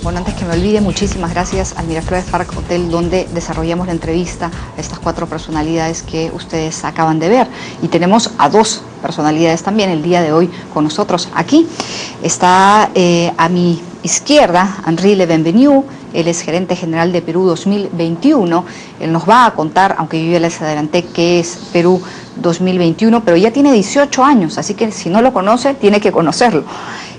Bueno, antes que me olvide, muchísimas gracias al Miraflores Park Hotel, donde desarrollamos la entrevista a estas 4 personalidades que ustedes acaban de ver. Y tenemos a 2 personalidades también el día de hoy con nosotros aquí. Está a mi izquierda Henri Le Benvenu. Él es gerente general de Perú 2021. Él nos va a contar, aunque yo ya les adelanté, qué es Perú 2021, pero ya tiene 18 años, así que si no lo conoce, tiene que conocerlo.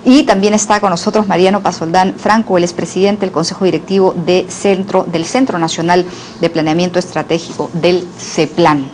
Y también está con nosotros Mariano Pasoldán Franco, él es presidente del Consejo Directivo del Centro Nacional de Planeamiento Estratégico, del CEPLAN.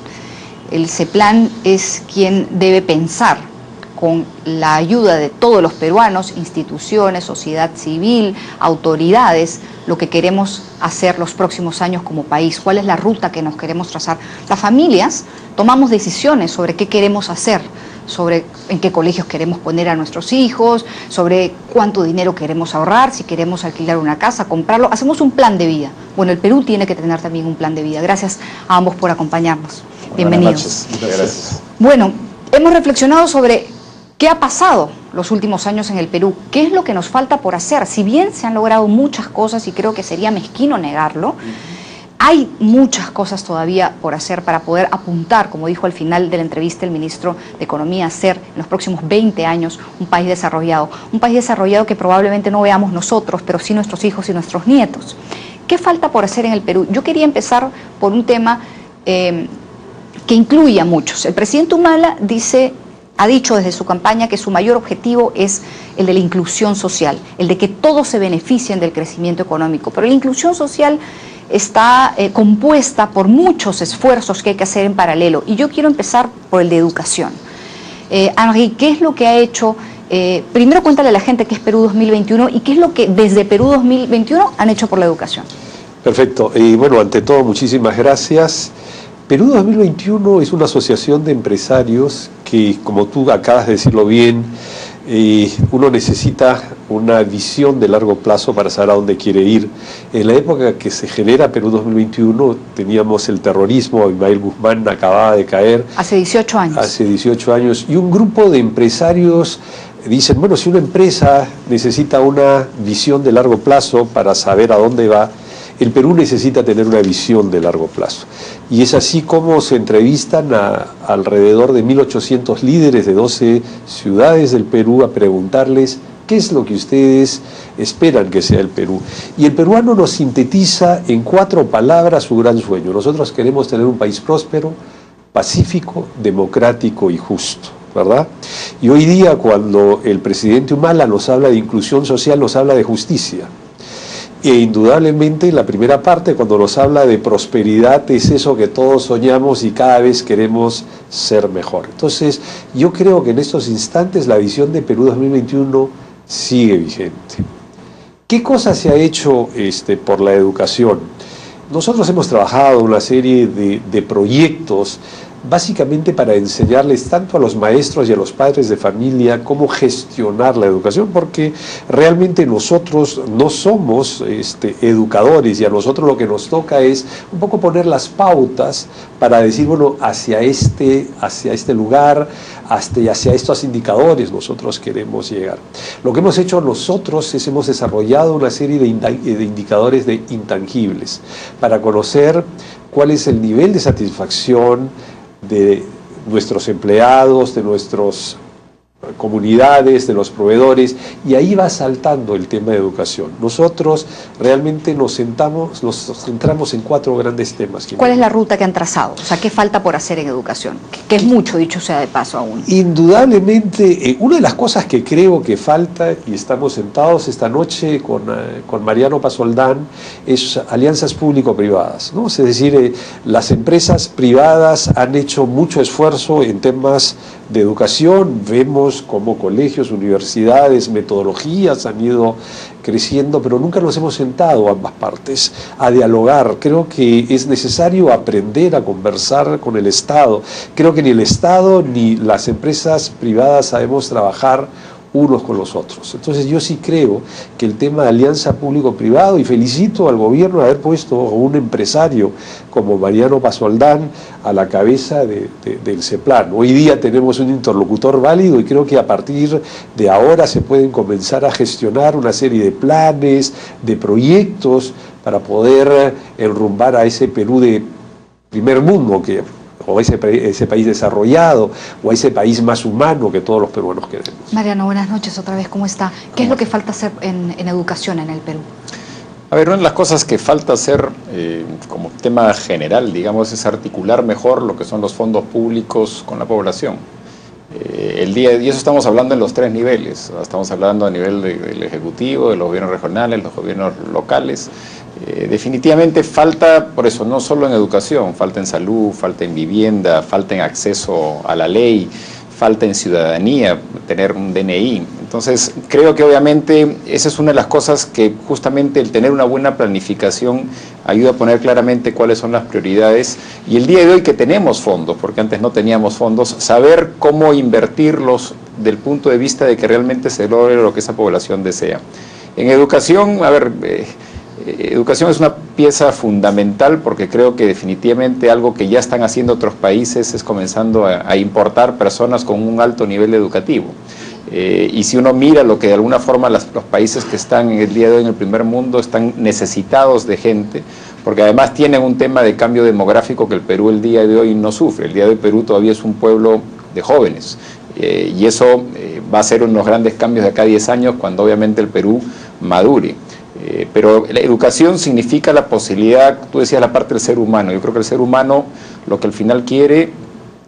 El CEPLAN es quien debe pensar, con la ayuda de todos los peruanos, instituciones, sociedad civil, autoridades, lo que queremos hacer los próximos años como país, cuál es la ruta que nos queremos trazar. Las familias tomamos decisiones sobre qué queremos hacer, sobre en qué colegios queremos poner a nuestros hijos, sobre cuánto dinero queremos ahorrar, si queremos alquilar una casa, comprarlo. Hacemos un plan de vida. Bueno, el Perú tiene que tener también un plan de vida. Gracias a ambos por acompañarnos. Bienvenidos. Buenas noches. Muchas gracias. Bueno, hemos reflexionado sobre qué ha pasado los últimos años en el Perú, qué es lo que nos falta por hacer. Si bien se han logrado muchas cosas, y creo que sería mezquino negarlo, hay muchas cosas todavía por hacer para poder apuntar, como dijo al final de la entrevista el ministro de Economía, a ser en los próximos 20 años un país desarrollado que probablemente no veamos nosotros, pero sí nuestros hijos y nuestros nietos. ¿Qué falta por hacer en el Perú? Yo quería empezar por un tema que incluye a muchos. El presidente Humala ha dicho desde su campaña que su mayor objetivo es el de la inclusión social, el de que todos se beneficien del crecimiento económico, pero la inclusión social está compuesta por muchos esfuerzos que hay que hacer en paralelo, y yo quiero empezar por el de educación. Henri, ¿qué es lo que ha hecho? Primero cuéntale a la gente qué es Perú 2021 y qué es lo que desde Perú 2021 han hecho por la educación. Perfecto. Bueno, ante todo, muchísimas gracias. Perú 2021 es una asociación de empresarios que, como tú acabas de decirlo bien, uno necesita una visión de largo plazo para saber a dónde quiere ir. En la época que se genera Perú 2021 teníamos el terrorismo, Abimael Guzmán acababa de caer. Hace 18 años. Hace 18 años. Y un grupo de empresarios dicen, bueno, si una empresa necesita una visión de largo plazo para saber a dónde va, el Perú necesita tener una visión de largo plazo. Y es así como se entrevistan a alrededor de 1.800 líderes de 12 ciudades del Perú a preguntarles qué es lo que ustedes esperan que sea el Perú. Y el peruano nos sintetiza en 4 palabras su gran sueño. Nosotros queremos tener un país próspero, pacífico, democrático y justo, ¿verdad? Y hoy día, cuando el presidente Humala nos habla de inclusión social, nos habla de justicia. E indudablemente en la primera parte, cuando nos habla de prosperidad, es eso que todos soñamos y cada vez queremos ser mejor. Entonces, yo creo que en estos instantes la visión de Perú 2021 sigue vigente. ¿Qué cosa se ha hecho por la educación? Nosotros hemos trabajado una serie de proyectos básicamente para enseñarles tanto a los maestros y a los padres de familia cómo gestionar la educación, porque realmente nosotros no somos educadores, y a nosotros lo que nos toca es un poco poner las pautas para decir, bueno, hacia este lugar, hacia estos indicadores nosotros queremos llegar. Lo que hemos hecho nosotros es hemos desarrollado una serie de indicadores de intangibles para conocer cuál es el nivel de satisfacción de nuestros empleados, de nuestras comunidades, de los proveedores, y ahí va saltando el tema de educación. Nosotros realmente nos centramos en 4 grandes temas. ¿Cuál es la ruta que han trazado? O sea, ¿qué falta por hacer en educación? Que es mucho, dicho sea de paso aún. Indudablemente, una de las cosas que creo que falta, y estamos sentados esta noche con Mariano Pasoldán, es alianzas público-privadas, ¿no? Es decir, las empresas privadas han hecho mucho esfuerzo en temas de educación. Vemos cómo colegios, universidades, metodologías han ido creciendo, pero nunca nos hemos sentado ambas partes a dialogar. Creo que es necesario aprender a conversar con el Estado. Creo que ni el Estado ni las empresas privadas sabemos trabajar unos con los otros. Entonces yo sí creo que el tema de alianza público-privado, y felicito al gobierno de haber puesto a un empresario como Mariano Pasoldán a la cabeza del CEPLAN. Hoy día tenemos un interlocutor válido y creo que a partir de ahora se pueden comenzar a gestionar una serie de planes, de proyectos para poder enrumbar a ese Perú de primer mundo o ese país desarrollado, o a ese país más humano que todos los peruanos queremos. Mariano, buenas noches otra vez, ¿cómo está? ¿Qué es lo que falta hacer en educación en el Perú? A ver, una de las cosas que falta hacer como tema general, digamos, es articular mejor lo que son los fondos públicos con la población. Y eso estamos hablando en los tres niveles. Estamos hablando a nivel del Ejecutivo, de los gobiernos regionales, los gobiernos locales. Definitivamente falta, por eso, no solo en educación, falta en salud, falta en vivienda, falta en acceso a la ley, falta en ciudadanía, tener un DNI. Entonces, creo que obviamente esa es una de las cosas que justamente el tener una buena planificación ayuda a poner claramente cuáles son las prioridades. Y el día de hoy que tenemos fondos, porque antes no teníamos fondos, saber cómo invertirlos del punto de vista de que realmente se logre lo que esa población desea. En educación, a ver, educación es una pieza fundamental porque creo que definitivamente algo que ya están haciendo otros países es comenzando a importar personas con un alto nivel educativo. Y si uno mira lo que de alguna forma los países que están en el día de hoy en el primer mundo están necesitados de gente, porque además tienen un tema de cambio demográfico que el Perú el día de hoy no sufre. El día de hoy Perú todavía es un pueblo de jóvenes y eso va a ser unos grandes cambios de acá a 10 años cuando obviamente el Perú madure. Pero la educación significa la posibilidad, tú decías la parte del ser humano, yo creo que el ser humano lo que al final quiere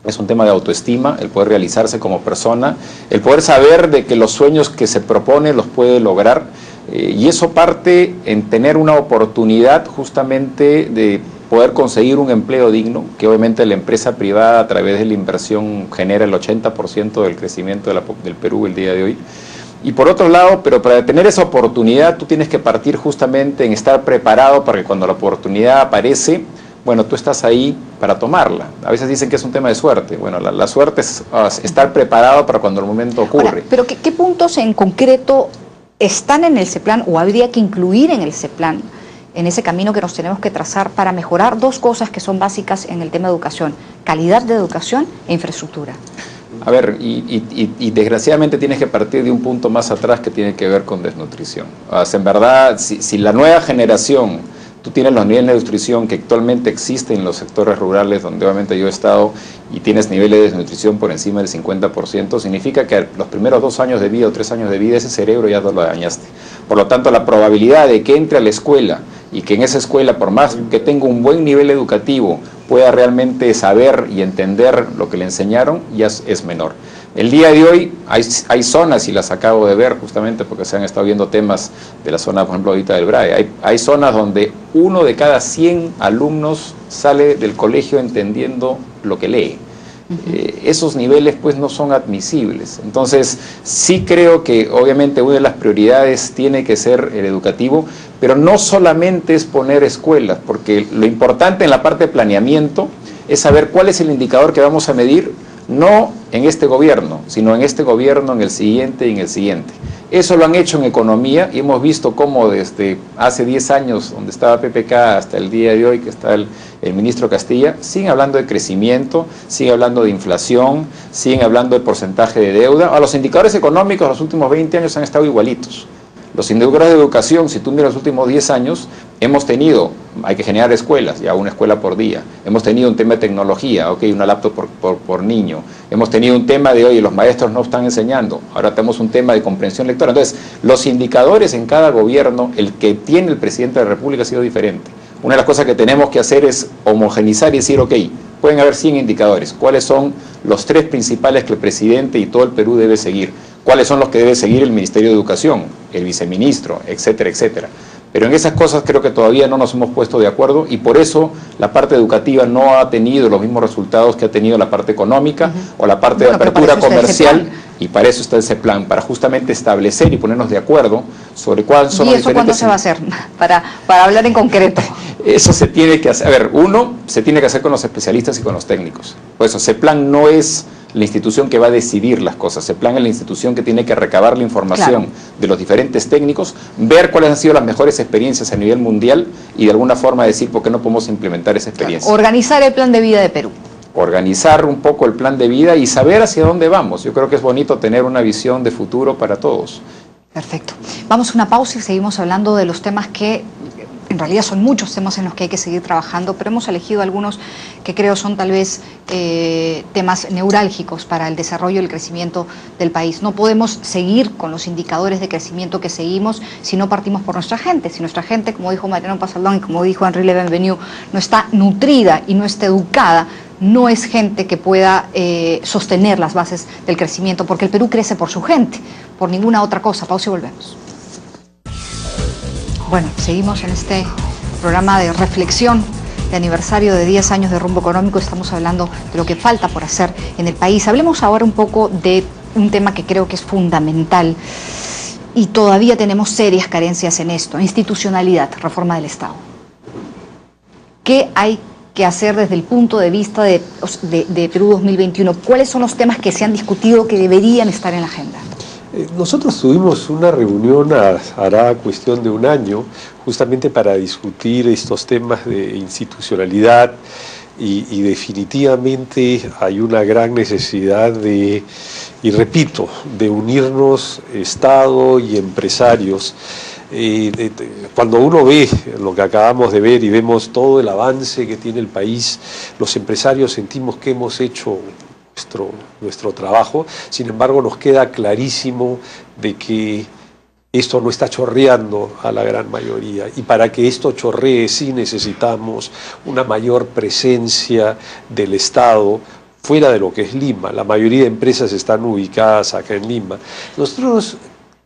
es un tema de autoestima, el poder realizarse como persona, el poder saber de que los sueños que se propone los puede lograr, y eso parte en tener una oportunidad justamente de poder conseguir un empleo digno, que obviamente la empresa privada a través de la inversión genera el 80% del crecimiento del Perú el día de hoy. Y por otro lado, pero para tener esa oportunidad tú tienes que partir justamente en estar preparado para que cuando la oportunidad aparece, bueno, tú estás ahí para tomarla. A veces dicen que es un tema de suerte. Bueno, la suerte es estar preparado para cuando el momento ocurre. Ahora, pero ¿qué puntos en concreto están en el CEPLAN o habría que incluir en el CEPLAN, en ese camino que nos tenemos que trazar para mejorar dos cosas que son básicas en el tema de educación: calidad de educación e infraestructura? A ver, y desgraciadamente tienes que partir de un punto más atrás que tiene que ver con desnutrición. O sea, en verdad, si la nueva generación, tú tienes los niveles de desnutrición que actualmente existen en los sectores rurales, donde obviamente yo he estado, y tienes niveles de desnutrición por encima del 50%, significa que los primeros 2 años de vida o 3 años de vida, ese cerebro ya lo dañaste. Por lo tanto, la probabilidad de que entre a la escuela y que en esa escuela, por más que tenga un buen nivel educativo, pueda realmente saber y entender lo que le enseñaron, ya es menor. El día de hoy hay zonas, y las acabo de ver justamente porque se han estado viendo temas de la zona, por ejemplo, ahorita del BRAE, hay zonas donde 1 de cada 100 alumnos sale del colegio entendiendo lo que lee. Esos niveles pues no son admisibles. Entonces sí creo que obviamente una de las prioridades tiene que ser el educativo, pero no solamente es poner escuelas, porque lo importante en la parte de planeamiento es saber cuál es el indicador que vamos a medir, no en este gobierno, sino en este gobierno, en el siguiente y en el siguiente. Eso lo han hecho en economía y hemos visto cómo desde hace 10 años, donde estaba PPK, hasta el día de hoy que está el ministro Castilla, siguen hablando de crecimiento, siguen hablando de inflación, siguen hablando de porcentaje de deuda. A los indicadores económicos los últimos 20 años han estado igualitos. Los indicadores de educación, si tú miras los últimos 10 años, hemos tenido, hay que generar escuelas, ya una escuela por día. Hemos tenido un tema de tecnología, ok, una laptop por niño. Hemos tenido un tema de, oye, los maestros no están enseñando. Ahora tenemos un tema de comprensión lectora. Entonces, los indicadores en cada gobierno, el que tiene el presidente de la República ha sido diferente. Una de las cosas que tenemos que hacer es homogenizar y decir, ok, pueden haber 100 indicadores. ¿Cuáles son los 3 principales que el presidente y todo el Perú debe seguir? ¿Cuáles son los que debe seguir el Ministerio de Educación, el viceministro, etcétera, etcétera? Pero en esas cosas creo que todavía no nos hemos puesto de acuerdo y por eso la parte educativa no ha tenido los mismos resultados que ha tenido la parte económica o la parte de apertura comercial, y para eso está ese plan, para justamente establecer y ponernos de acuerdo sobre cuáles son los diferentes... ¿Y eso cuándo se va a hacer? Para hablar en concreto. Eso se tiene que hacer, a ver, uno, se tiene que hacer con los especialistas y con los técnicos. Por eso, ese plan no es la institución que va a decidir las cosas. El plan es la institución que tiene que recabar la información de los diferentes técnicos, ver cuáles han sido las mejores experiencias a nivel mundial y de alguna forma decir por qué no podemos implementar esa experiencia. Organizar el plan de vida de Perú. Organizar un poco el plan de vida y saber hacia dónde vamos. Yo creo que es bonito tener una visión de futuro para todos. Perfecto. Vamos a una pausa y seguimos hablando de los temas que en realidad son muchos temas en los que hay que seguir trabajando, pero hemos elegido algunos que creo son tal vez temas neurálgicos para el desarrollo y el crecimiento del país. No podemos seguir con los indicadores de crecimiento que seguimos si no partimos por nuestra gente. Si nuestra gente, como dijo Mariano Pasaldón y como dijo Henri Lebenvenu, no está nutrida y no está educada, no es gente que pueda sostener las bases del crecimiento, porque el Perú crece por su gente, por ninguna otra cosa. Pausa y volvemos. Bueno, seguimos en este programa de reflexión de aniversario de 10 años de Rumbo Económico. Estamos hablando de lo que falta por hacer en el país. Hablemos ahora un poco de un tema que creo que es fundamental y todavía tenemos serias carencias en esto: institucionalidad, reforma del Estado. ¿Qué hay que hacer desde el punto de vista de Perú 2021? ¿Cuáles son los temas que se han discutido que deberían estar en la agenda? Nosotros tuvimos una reunión hará cuestión de un año, justamente para discutir estos temas de institucionalidad y definitivamente hay una gran necesidad de, y repito, de unirnos Estado y empresarios. Cuando uno ve lo que acabamos de ver y vemos todo el avance que tiene el país, los empresarios sentimos que hemos hecho nuestro trabajo. Sin embargo, nos queda clarísimo de que esto no está chorreando a la gran mayoría, y para que esto chorree sí necesitamos una mayor presencia del Estado fuera de lo que es Lima. La mayoría de empresas están ubicadas acá en Lima. Nosotros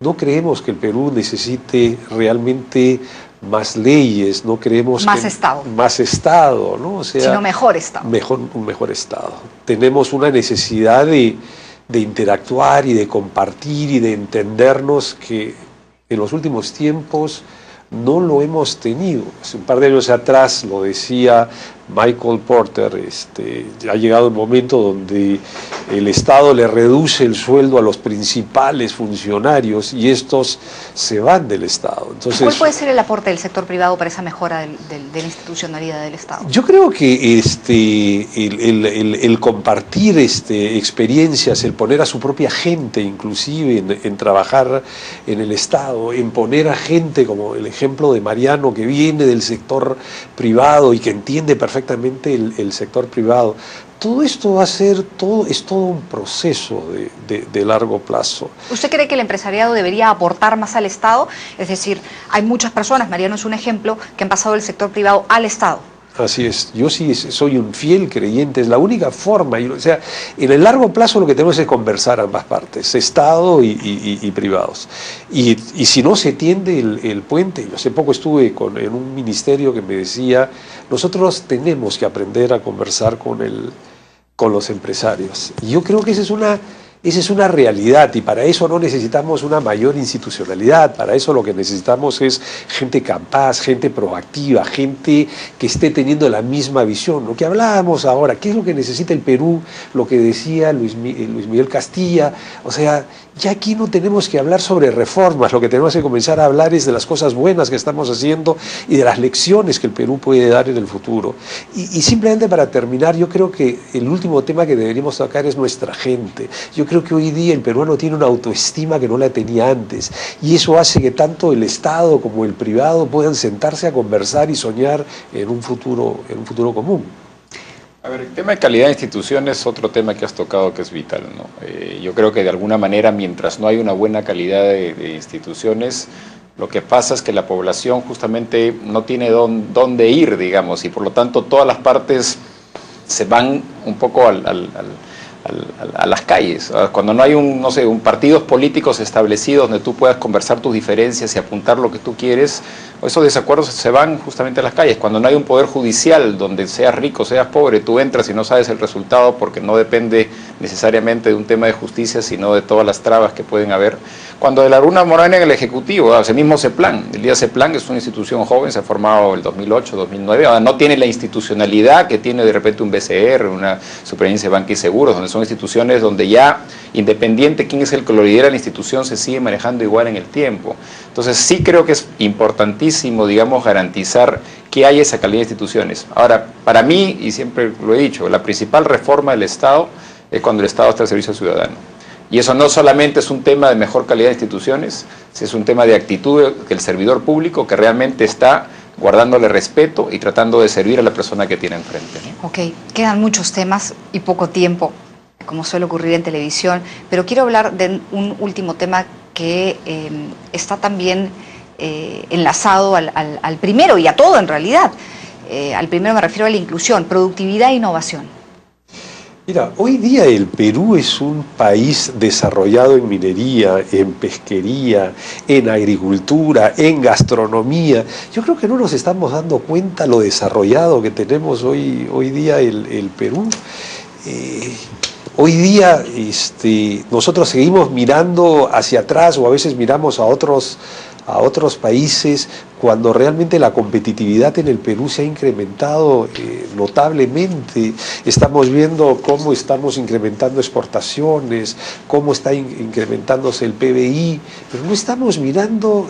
no creemos que el Perú necesite realmente más leyes, no creemos más que Estado. Más Estado, ¿no? O sea, sino mejor Estado. Un mejor Estado. Tenemos una necesidad de interactuar y de compartir y de entendernos que en los últimos tiempos no lo hemos tenido. Hace un par de años atrás, lo decía Michael Porter, ha llegado un momento donde el Estado le reduce el sueldo a los principales funcionarios y estos se van del Estado. Entonces, ¿cuál puede ser el aporte del sector privado para esa mejora de la institucionalidad del Estado? Yo creo que el compartir experiencias, el poner a su propia gente inclusive en trabajar en el Estado, en poner a gente como el ejemplo de Mariano, que viene del sector privado y que entiende perfectamente el sector privado. Todo esto va a ser, es todo un proceso de largo plazo. ¿Usted cree que el empresariado debería aportar más al Estado? Es decir, hay muchas personas, Mariano es un ejemplo, que han pasado del sector privado al Estado. Así es, yo sí soy un fiel creyente, es la única forma, o sea, en el largo plazo lo que tenemos es conversar ambas partes, Estado y privados. Y si no se tiende el puente, yo hace poco estuve en un ministerio que me decía, nosotros tenemos que aprender a conversar con los empresarios. Y yo creo que esa es una realidad, y para eso no necesitamos una mayor institucionalidad. Para eso lo que necesitamos es gente capaz, gente proactiva, gente que esté teniendo la misma visión. Lo que hablábamos ahora, ¿qué es lo que necesita el Perú? Lo que decía Luis Miguel Castilla, o sea, ya aquí no tenemos que hablar sobre reformas, lo que tenemos que comenzar a hablar es de las cosas buenas que estamos haciendo y de las lecciones que el Perú puede dar en el futuro. Y simplemente para terminar, yo creo que el último tema que deberíamos tocar es nuestra gente. Yo creo que hoy día el peruano tiene una autoestima que no la tenía antes, y eso hace que tanto el Estado como el privado puedan sentarse a conversar y soñar en un futuro común. A ver, el tema de calidad de instituciones es otro tema que has tocado que es vital, ¿no? Yo creo que de alguna manera, mientras no hay una buena calidad de instituciones, lo que pasa es que la población justamente no tiene dónde ir, digamos, y por lo tanto todas las partes se van un poco a las calles. Cuando no hay partidos políticos establecidos donde tú puedas conversar tus diferencias y apuntar lo que tú quieres, esos desacuerdos se van justamente a las calles. Cuando no hay un poder judicial donde seas rico, seas pobre, tú entras y no sabes el resultado porque no depende necesariamente de un tema de justicia, sino de todas las trabas que pueden haber. cuando de la Luna Morena en el Ejecutivo, ese mismo CEPLAN, el día CEPLAN es una institución joven, se ha formado el 2008, 2009, ahora no tiene la institucionalidad que tiene de repente un BCR, una Superintendencia de Banca y Seguros, donde son instituciones donde ya, independiente quién es el que lo lidera la institución, se sigue manejando igual en el tiempo. Entonces sí creo que es importantísimo, digamos, garantizar que haya esa calidad de instituciones. Ahora, para mí, y siempre lo he dicho, la principal reforma del Estado es cuando el Estado está al servicio ciudadano. Y eso no solamente es un tema de mejor calidad de instituciones, es un tema de actitud del servidor público que realmente está guardándole respeto y tratando de servir a la persona que tiene enfrente, ¿no? Ok, quedan muchos temas y poco tiempo, como suele ocurrir en televisión, pero quiero hablar de un último tema que está también enlazado al primero y a todo en realidad. Al primero me refiero a la inclusión, productividad e innovación. Mira, hoy día el Perú es un país desarrollado en minería, en pesquería, en agricultura, en gastronomía. Yo creo que no nos estamos dando cuenta lo desarrollado que tenemos hoy día el Perú. Hoy día nosotros seguimos mirando hacia atrás o a veces miramos a otros países cuando realmente la competitividad en el Perú se ha incrementado notablemente. Estamos viendo cómo estamos incrementando exportaciones, cómo está incrementándose el PBI, pero no estamos mirando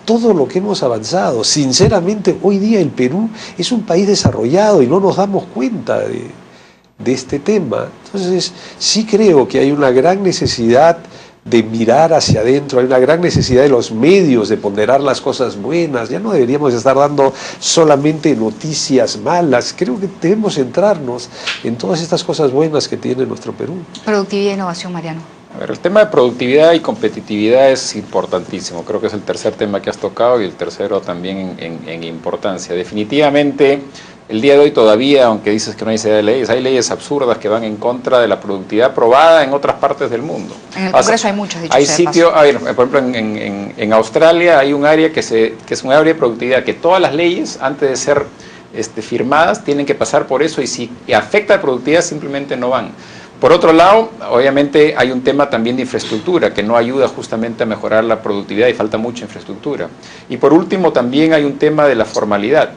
todo lo que hemos avanzado. Sinceramente, hoy día el Perú es un país desarrollado y no nos damos cuenta de este tema. Entonces, sí creo que hay una gran necesidad de mirar hacia adentro, hay una gran necesidad de los medios de ponderar las cosas buenas. Ya no deberíamos estar dando solamente noticias malas. Creo que debemos centrarnos en todas estas cosas buenas que tiene nuestro Perú. Productividad e innovación, Mariano. A ver, el tema de productividad y competitividad es importantísimo. Creo que es el tercer tema que has tocado y el tercero también en importancia. Definitivamente, el día de hoy todavía, aunque dices que no hay leyes absurdas que van en contra de la productividad aprobada en otras partes del mundo. En el Congreso hay muchos, dicho hay sea sitios, por ejemplo, en Australia hay un área que es un área de productividad que todas las leyes, antes de ser firmadas, tienen que pasar por eso y si afecta la productividad simplemente no van. Por otro lado, obviamente hay un tema también de infraestructura que no ayuda justamente a mejorar la productividad y falta mucha infraestructura. Y por último también hay un tema de la formalidad.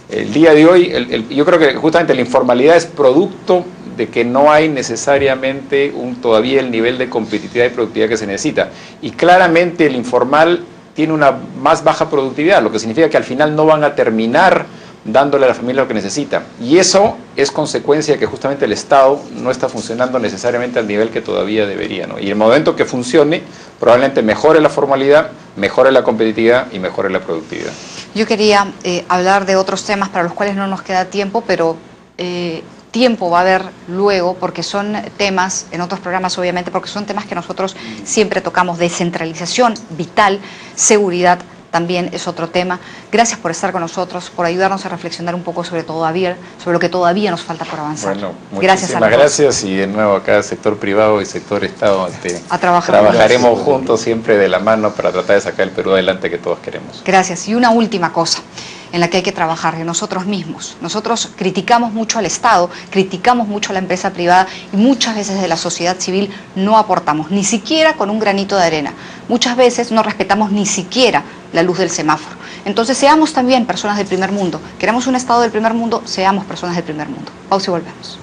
El día de hoy, yo creo que justamente la informalidad es producto de que no hay necesariamente todavía el nivel de competitividad y productividad que se necesita. Y claramente el informal tiene una más baja productividad, lo que significa que al final no van a terminar dándole a la familia lo que necesita. Y eso es consecuencia de que justamente el Estado no está funcionando necesariamente al nivel que todavía debería, ¿no? Y el momento que funcione, probablemente mejore la formalidad, mejore la competitividad y mejore la productividad. Yo quería hablar de otros temas para los cuales no nos queda tiempo, pero tiempo va a haber luego, porque son temas, en otros programas obviamente, porque son temas que nosotros siempre tocamos: descentralización vital, seguridad también es otro tema. Gracias por estar con nosotros, por ayudarnos a reflexionar un poco sobre lo que todavía nos falta por avanzar. Bueno, muchísimas gracias y de nuevo acá sector privado y sector Estado trabajaremos juntos siempre de la mano para tratar de sacar el Perú adelante que todos queremos. Gracias. Y una última cosa en la que hay que trabajar, en nosotros mismos. Nosotros criticamos mucho al Estado, criticamos mucho a la empresa privada y muchas veces de la sociedad civil no aportamos, ni siquiera con un granito de arena. Muchas veces no respetamos ni siquiera la luz del semáforo. Entonces seamos también personas del primer mundo. Queremos un Estado del primer mundo, seamos personas del primer mundo. Pausa y volvemos.